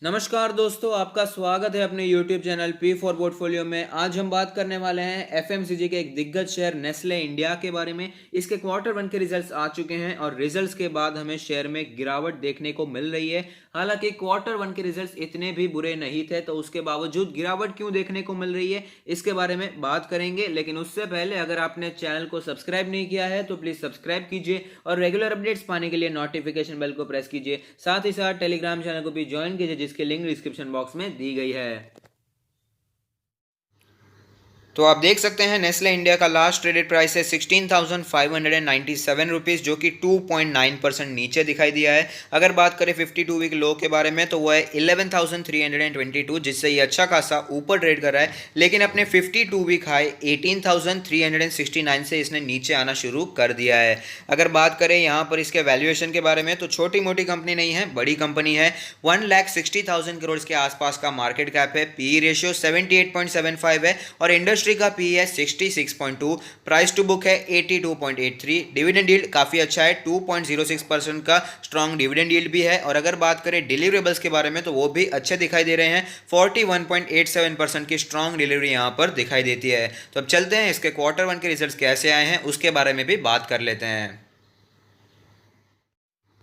नमस्कार दोस्तों, आपका स्वागत है अपने YouTube channel P for portfolio में। आज हम बात करने वाले हैं एफएमसीजी के एक दिग्गज शेयर नेस्ले इंडिया के बारे में। इसके क्वार्टर वन के रिजल्ट्स आ चुके हैं और रिजल्ट्स के बाद हमें शेयर में गिरावट देखने को मिल रही है। हालांकि क्वार्टर वन के रिजल्ट्स इतने भी बुरे नहीं थे, तो उसके बावजूद गिरावट क्यों देखने को मिल रही है इसके बारे में बात करेंगे। लेकिन उससे पहले अगर आपने चैनल को सब्सक्राइब नहीं किया है तो प्लीज सब्सक्राइब कीजिए और रेगुलर अपडेट्स पाने के लिए नोटिफिकेशन बेल को प्रेस कीजिए। साथ ही साथ टेलीग्राम चैनल को भी ज्वाइन कीजिए, जिसकी लिंक डिस्क्रिप्शन बॉक्स में दी गई है। तो आप देख सकते हैं नेस्ले इंडिया का लास्ट ट्रेडेड प्राइस है 16,597 रुपीज़, जो कि 2.9% नीचे दिखाई दिया है। अगर बात करें 52 वीक लो के बारे में तो वो है 11,322, जिससे ये अच्छा खासा ऊपर ट्रेड कर रहा है। लेकिन अपने 52 वीक हाई 18,369 से इसने नीचे आना शुरू कर दिया है। अगर बात करें यहाँ पर इसके वैल्यूएशन के बारे में तो छोटी मोटी कंपनी नहीं है, बड़ी कंपनी है। 1,60,000 करोड़ के आसपास का मार्केट कैप है। पी रेशियो 78.75 है और इंडस्ट्री का पी है 66.2, प्राइस टू बुक है 82.83। डिविडेंड यील्ड काफी अच्छा है, 2.06% का स्ट्रॉन्ग डिविडेंड यील्ड भी है। और अगर बात करें डिलीवरेबल्स के बारे में तो वो भी अच्छे दिखाई दे रहे हैं, 41.87% की स्ट्रॉन्ग डिलीवरी यहां पर दिखाई देती है। तो अब चलते हैं इसके क्वार्टर वन के रिजल्ट्स कैसे आए हैं उसके बारे में भी बात कर लेते हैं।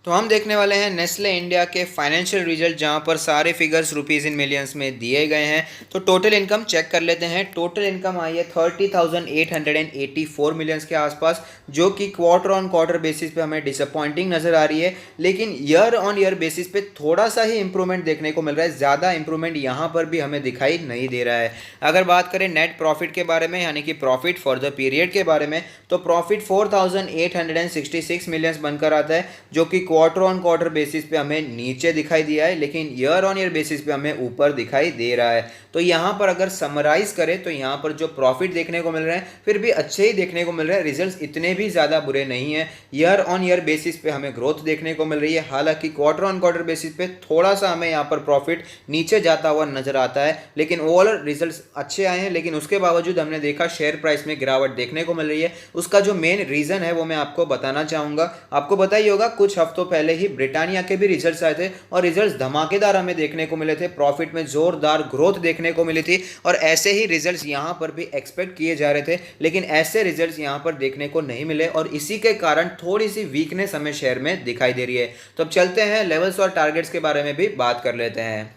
तो हम देखने वाले हैं नेस्ले इंडिया के फाइनेंशियल रिजल्ट, जहां पर सारे फिगर्स रुपीज़ इन मिलियंस में दिए गए हैं। तो टोटल इनकम चेक कर लेते हैं। टोटल इनकम आई है 30,884 मिलियंस के आसपास, जो कि क्वार्टर ऑन क्वार्टर बेसिस पे हमें डिसअपॉइंटिंग नज़र आ रही है। लेकिन ईयर ऑन ईयर बेसिस पे थोड़ा सा ही इंप्रूवमेंट देखने को मिल रहा है, ज़्यादा इंप्रूवमेंट यहाँ पर भी हमें दिखाई नहीं दे रहा है। अगर बात करें नेट प्रॉफिट के बारे में, यानी कि प्रॉफिट फॉर द पीरियड के बारे में, तो प्रॉफिट 4,866 मिलियंस बनकर आता है, जो कि क्वार्टर ऑन क्वार्टर बेसिस पे हमें नीचे दिखाई दिया है। लेकिन ईयर ऑन ईयर बेसिस पे हमें ऊपर दिखाई दे रहा है। तो यहाँ पर अगर समराइज करें तो यहाँ पर जो प्रॉफिट देखने को मिल रहे हैं फिर भी अच्छे ही देखने को मिल रहे हैं, रिजल्ट्स इतने भी ज़्यादा बुरे नहीं है। ईयर ऑन ईयर बेसिस पे हमें ग्रोथ देखने को मिल रही है। हालांकि क्वार्टर ऑन क्वार्टर बेसिस पे थोड़ा सा हमें यहाँ पर प्रॉफिट नीचे जाता हुआ नजर आता है, लेकिन ओवरऑल रिजल्ट्स अच्छे आए हैं। लेकिन उसके बावजूद हमने देखा शेयर प्राइस में गिरावट देखने को मिल रही है। उसका जो मेन रीज़न है वो मैं आपको बताना चाहूँगा। आपको पता ही होगा, कुछ हफ्तों पहले ही ब्रिटानिया के भी रिजल्ट्स आए थे और रिजल्ट्स धमाकेदार हमें देखने को मिले थे। प्रॉफिट में जोरदार ग्रोथ देखने को मिली थी और ऐसे ही रिजल्ट्स यहां पर भी एक्सपेक्ट किए जा रहे थे, लेकिन ऐसे रिजल्ट्स यहां पर देखने को नहीं मिले और इसी के कारण थोड़ी सी वीकनेस हमें शेयर में दिखाई दे रही है। तो अब चलते हैं लेवल्स और टारगेट्स के बारे में भी बात कर लेते हैं।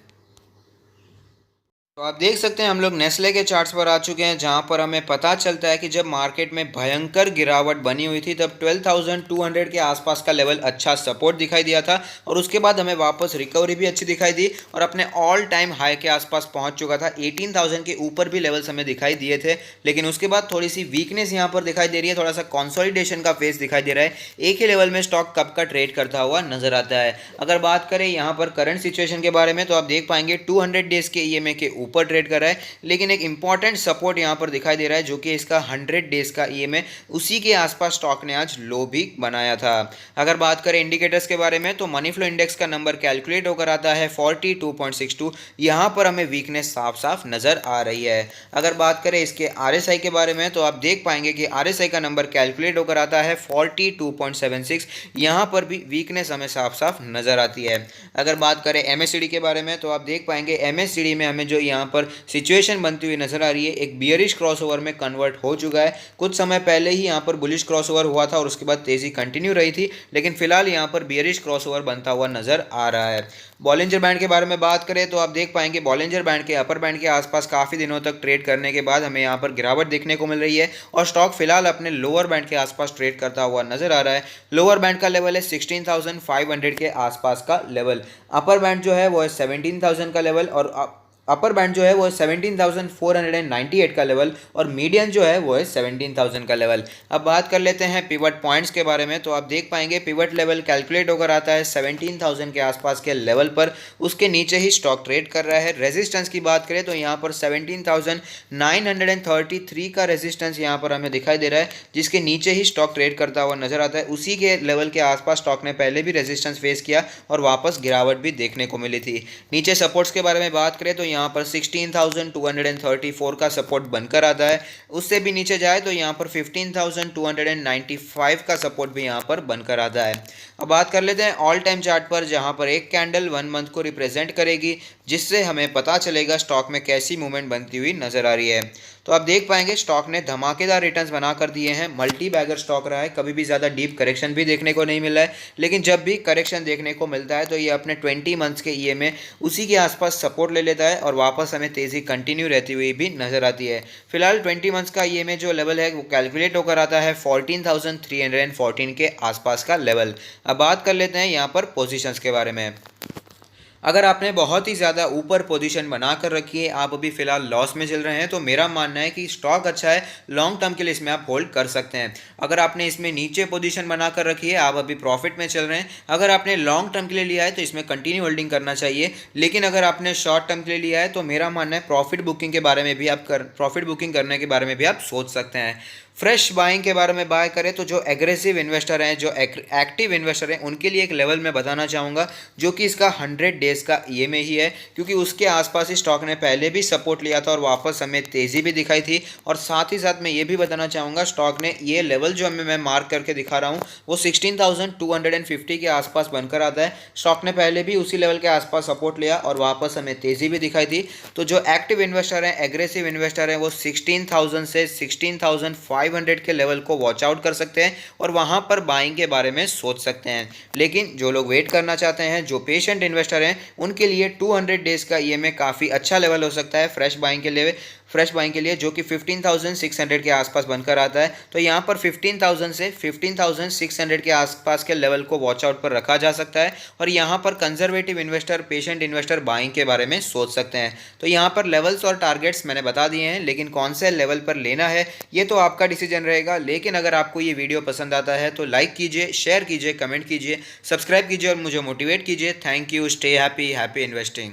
तो आप देख सकते हैं हम लोग नेस्ले के चार्ट्स पर आ चुके हैं, जहां पर हमें पता चलता है कि जब मार्केट में भयंकर गिरावट बनी हुई थी तब 12,200 के आसपास का लेवल अच्छा सपोर्ट दिखाई दिया था और उसके बाद हमें वापस रिकवरी भी अच्छी दिखाई दी और अपने ऑल टाइम हाई के आसपास पहुंच चुका था। 18,000 के ऊपर भी लेवल्स हमें दिखाई दिए थे, लेकिन उसके बाद थोड़ी सी वीकनेस यहाँ पर दिखाई दे रही है, थोड़ा सा कॉन्सोलिडेशन का फेस दिखाई दे रहा है। एक ही लेवल में स्टॉक कब का ट्रेड करता हुआ नजर आता है। अगर बात करें यहाँ पर करंट सिचुएशन के बारे में तो आप देख पाएंगे 200 डेज के ईएमए के ऊपर ट्रेड कर रहा है, लेकिन एक इंपॉर्टेंट सपोर्ट यहां पर दिखाई दे रहा है, जो कि इसका 100 डेज का ईएमए, उसी के आसपास स्टॉक ने आज लो भी बनाया था। अगर बात करें इंडिकेटर्स के बारे में तो मनी फ्लो इंडेक्स का नंबर कैलकुलेट होकर आता है 42.62। यहां पर हमें वीकनेस साफ साफ नजर आ रही है। अगर बात करें इसके आरएसआई के बारे में तो आप देख पाएंगे कि आरएसआई का नंबर कैलकुलेट होकर आता है 42.76। यहां पर भी वीकनेस हमें साफ साफ नजर आती है। अगर बात करें एमएससीडी के बारे में तो आप देख पाएंगे एमएससीडी में हमें जो यहाँ पर सिचुएशन बनती हुई नजर आ रही है, एक बियरिश क्रॉसओवर में कन्वर्ट हो चुका है। कुछ समय पहले ही यहाँ पर बुलिश क्रॉसओवर हुआ था और उसके बाद तेजी कंटिन्यू रही थी, लेकिन फिलहाल यहाँ पर बियरिश क्रॉसओवर बनता हुआ नजर आ रहा है। बॉलिंजर बैंड के बारे में बात करें तो आप देख पाएंगे बॉलिंजर बैंड के अपर बैंड के आसपास काफी दिनों तक ट्रेड करने के बाद हमें यहाँ पर गिरावट देखने को मिल रही है और स्टॉक फिलहाल अपने लोअर बैंड के आसपास ट्रेड करता हुआ नजर आ रहा है। लोअर बैंड का लेवल है 16,500 के आसपास का लेवल, अपर बैंड जो है वो है 17,000 का लेवल और अपर बैंड जो है वो है 17,498 का लेवल और मीडियन जो है वो है 17,000 का लेवल। अब बात कर लेते हैं पिवट पॉइंट्स के बारे में तो आप देख पाएंगे पिवट लेवल कैलकुलेट होकर आता है 17,000 के आसपास के लेवल पर, उसके नीचे ही स्टॉक ट्रेड कर रहा है। रेजिस्टेंस की बात करें तो यहाँ पर 17,933 का रेजिस्टेंस यहाँ पर हमें दिखाई दे रहा है, जिसके नीचे ही स्टॉक ट्रेड करता हुआ नजर आता है। उसी के लेवल के आसपास स्टॉक ने पहले भी रेजिस्टेंस फेस किया और वापस गिरावट भी देखने को मिली थी। नीचे सपोर्ट्स के बारे में बात करें तो यहाँ पर 16,234 का सपोर्ट बनकर आता है। उससे भी नीचे जाए तो यहाँ पर 15,295 का सपोर्ट भी यहाँ पर बनकर आता है। अब बात कर लेते हैं ऑल टाइम चार्ट पर, जहाँ पर एक कैंडल 1 मंथ को रिप्रेजेंट करेगी, जिससे हमें पता चलेगा स्टॉक में कैसी मूवमेंट बनती हुई नजर आ रही है। तो आप देख पाएंगे स्टॉक ने धमाकेदार रिटर्न्स बना कर दिए हैं। मल्टी बैगर स्टॉक रहा है, कभी भी ज़्यादा डीप करेक्शन भी देखने को नहीं मिला है, लेकिन जब भी करेक्शन देखने को मिलता है तो ये अपने 20 मंथ्स के ईए में उसी के आसपास सपोर्ट ले लेता है और वापस हमें तेज़ी कंटिन्यू रहती हुई भी नजर आती है। फिलहाल 20 मंथ्स का ईए में जो लेवल है वो कैलकुलेट होकर आता है 14,314 के आसपास का लेवल। अब बात कर लेते हैं यहाँ पर पोजीशंस के बारे में। अगर आपने बहुत ही ज़्यादा ऊपर पोजीशन बना कर रखी है, आप अभी फ़िलहाल लॉस में चल रहे हैं, तो मेरा मानना है कि स्टॉक अच्छा है, लॉन्ग टर्म के लिए इसमें आप होल्ड कर सकते हैं। अगर आपने इसमें नीचे पोजीशन बना कर रखी है, आप अभी प्रॉफिट में चल रहे हैं, अगर आपने लॉन्ग टर्म के लिए लिया है तो इसमें कंटिन्यू होल्डिंग करना चाहिए। लेकिन अगर आपने शॉर्ट टर्म के लिए लिया है तो मेरा मानना है प्रॉफिट बुकिंग करने के बारे में भी आप सोच सकते हैं। फ्रेश बाइंग के बारे में बाय करें तो जो एग्रेसिव इन्वेस्टर हैं, जो एक्टिव इन्वेस्टर हैं, उनके लिए एक लेवल मैं बताना चाहूँगा जो कि इसका 100 डेज़ का ये में ही है, क्योंकि उसके आसपास ही स्टॉक ने पहले भी सपोर्ट लिया था और वापस हमें तेज़ी भी दिखाई थी। और साथ ही साथ मैं ये भी बताना चाहूँगा स्टॉक ने ये लेवल जो मैं मार्क करके दिखा रहा हूँ वो 16,250 के आसपास बनकर आता है। स्टॉक ने पहले भी उसी लेवल के आसपास सपोर्ट लिया और वापस हमें तेज़ी भी दिखाई थी। तो जो एक्टिव इन्वेस्टर हैं, एग्रेसिव इन्वेस्टर हैं, वो 16,000 से 16,500 के लेवल को वॉच आउट कर सकते हैं और वहां पर बाइंग के बारे में सोच सकते हैं। लेकिन जो लोग वेट करना चाहते हैं, जो पेशेंट इन्वेस्टर हैं, उनके लिए 200 डेज का ईएमए काफ़ी अच्छा लेवल हो सकता है फ्रेश बाइंग के लिए, जो कि 15,600 के आसपास बनकर आता है। तो यहाँ पर 15,000 से 15,600 के आसपास के लेवल को वॉच आउट पर रखा जा सकता है और यहाँ पर conservative investor, patient investor buying के बारे में सोच सकते हैं। तो यहाँ पर लेवल्स और टारगेट्स मैंने बता दिए हैं, लेकिन कौन से लेवल पर लेना है ये तो आपका डिसीजन रहेगा। लेकिन अगर आपको ये वीडियो पसंद आता है तो लाइक कीजिए, शेयर कीजिए, कमेंट कीजिए, सब्सक्राइब कीजिए और मुझे मोटिवेट कीजिए। Thank you. Stay happy, happy investing.